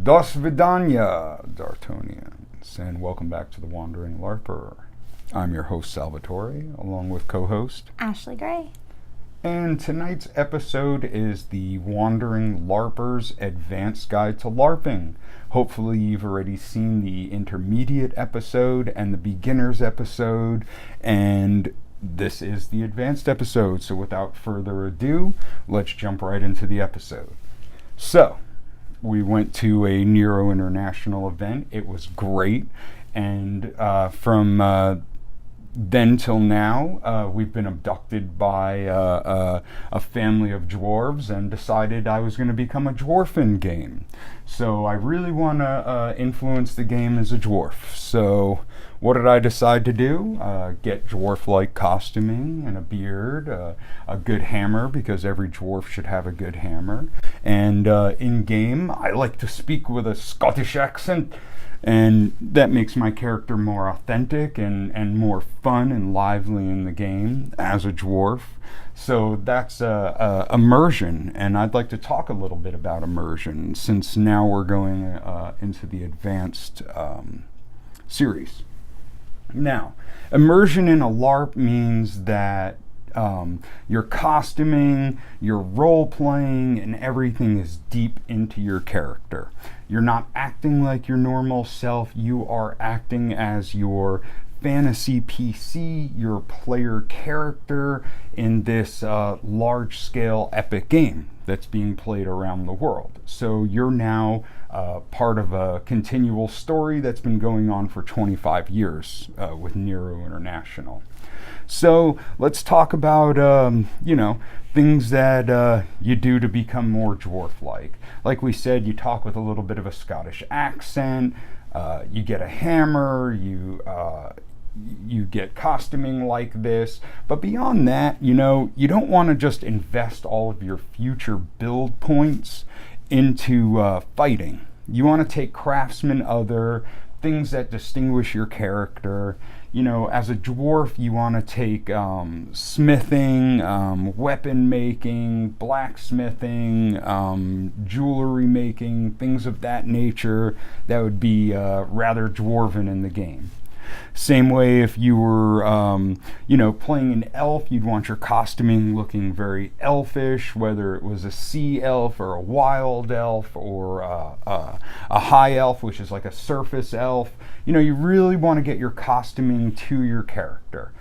Dos Vidania, Dartonians, and welcome back to the Wandering Larper. I'm your host, Salvatore, along with co-host Ashley Gray. And tonight's episode is the Wandering Larpers Advanced Guide to Larping. Hopefully you've already seen the intermediate episode and the beginner's episode, and this is the advanced episode. So without further ado, let's jump right into the episode. So, we went to a Nero International event. It was great. And from then till now, we've been abducted by a family of dwarves and decided I was going to become a dwarf in game. So I really want to influence the game as a dwarf. So what did I decide to do? Get dwarf-like costuming and a beard, a good hammer, because every dwarf should have a good hammer. And in-game, I like to speak with a Scottish accent, and that makes my character more authentic and more fun and lively in the game as a dwarf. So that's Immersion, and I'd like to talk a little bit about Immersion, since now we're going into the advanced series. Now, immersion in a LARP means that your costuming, your role-playing, and everything is deep into your character. You're not acting like your normal self, you are acting as your fantasy PC, your player character in this large-scale epic game that's being played around the world. So you're now part of a continual story that's been going on for 25 years with Nero International. So let's talk about, things that you do to become more dwarf-like. Like we said, you talk with a little bit of a Scottish accent, you get a hammer, you get costuming like this. But beyond that, you don't want to just invest all of your future build points into fighting. You want to take craftsman other, things that distinguish your character. As a dwarf, you want to take smithing, weapon making, blacksmithing, jewelry making, things of that nature that would be rather dwarven in the game. Same way if you were, playing an elf, you'd want your costuming looking very elfish, whether it was a sea elf or a wild elf or a high elf, which is like a surface elf. You really want to get your costuming to your character.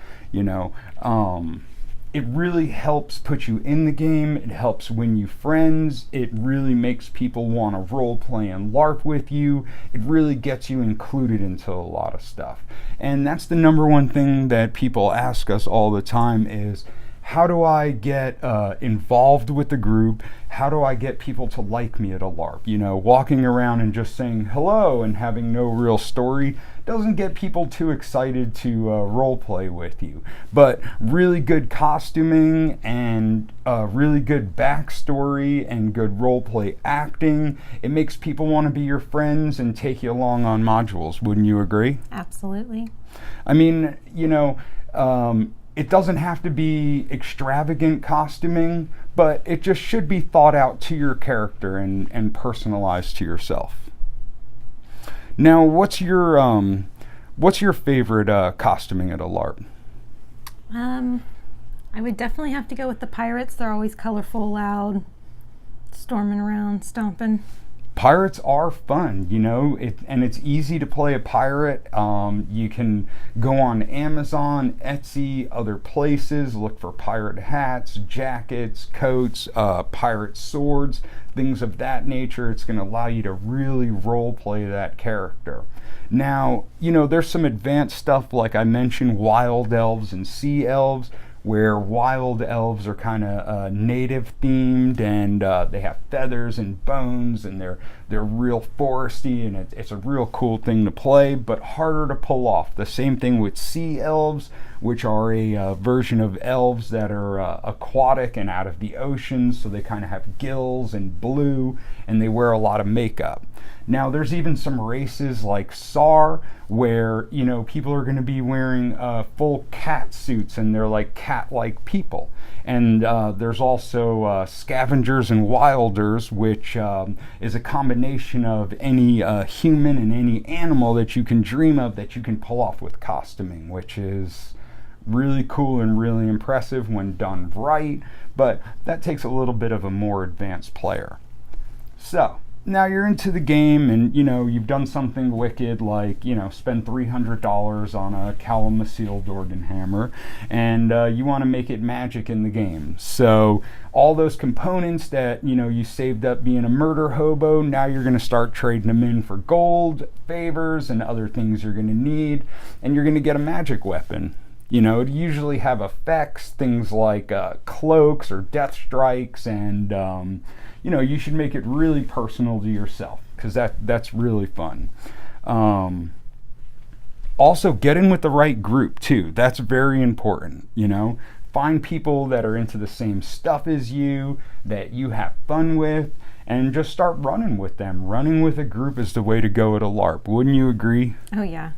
It really helps put you in the game. It helps win you friends. It really makes people want to role play and LARP with you. It really gets you included into a lot of stuff. And that's the number one thing that people ask us all the time is, how do I get involved with the group? How do I get people to like me at a LARP? Walking around and just saying hello and having no real story doesn't get people too excited to role play with you. But really good costuming and really good backstory and good role play acting, it makes people want to be your friends and take you along on modules. Wouldn't you agree? Absolutely. I mean, it doesn't have to be extravagant costuming, but it just should be thought out to your character and personalized to yourself. Now, what's your favorite costuming at a LARP? I would definitely have to go with the pirates. They're always colorful, loud, storming around, stomping. Pirates are fun, and it's easy to play a pirate. You can go on Amazon, Etsy, other places, look for pirate hats, jackets, coats, pirate swords, things of that nature. It's going to allow you to really role play that character. Now, there's some advanced stuff, like I mentioned, wild elves and sea elves, where wild elves are kind of native themed, and they have feathers and bones, and they're real foresty, and it's a real cool thing to play, but harder to pull off. The same thing with sea elves, which are a version of elves that are aquatic and out of the ocean, so they kind of have gills and blue, and they wear a lot of makeup. Now, there's even some races like SAR where, you know, people are going to be wearing full cat suits and they're like cat-like people. And there's also scavengers and wilders, which is a combination of any human and any animal that you can dream of that you can pull off with costuming, which is really cool and really impressive when done right, but that takes a little bit of a more advanced player. So, now you're into the game and, you know, you've done something wicked like, you know, spend $300 on a Kalamazoo Dorgan hammer, and you want to make it magic in the game. So all those components that, you know, you saved up being a murder hobo, now you're going to start trading them in for gold, favors, and other things you're going to need, and you're going to get a magic weapon. You know, it usually have effects, things like cloaks or death strikes, and you know, you should make it really personal to yourself, because that's really fun. Also, get in with the right group too. That's very important. You know, find people that are into the same stuff as you, that you have fun with, and just start running with them. Running with a group is the way to go at a LARP. Wouldn't you agree? Oh yeah.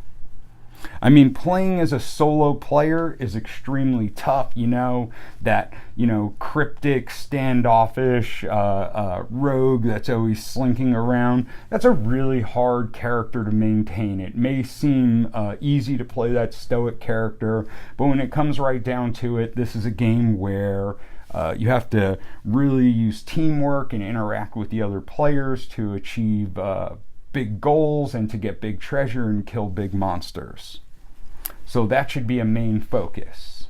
I mean, playing as a solo player is extremely tough. You know, that, you know, cryptic, standoffish rogue that's always slinking around. That's a really hard character to maintain. It may seem easy to play that stoic character, but when it comes right down to it, this is a game where you have to really use teamwork and interact with the other players to achieve big goals and to get big treasure and kill big monsters. So that should be a main focus.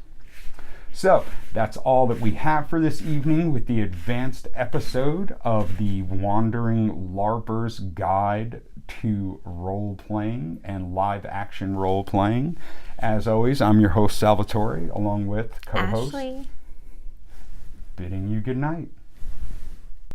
So that's all that we have for this evening with the advanced episode of the Wandering Larper's Guide to Role-Playing and Live-Action Role-Playing. As always, I'm your host, Salvatore, along with co-host Ashley. bidding you good night.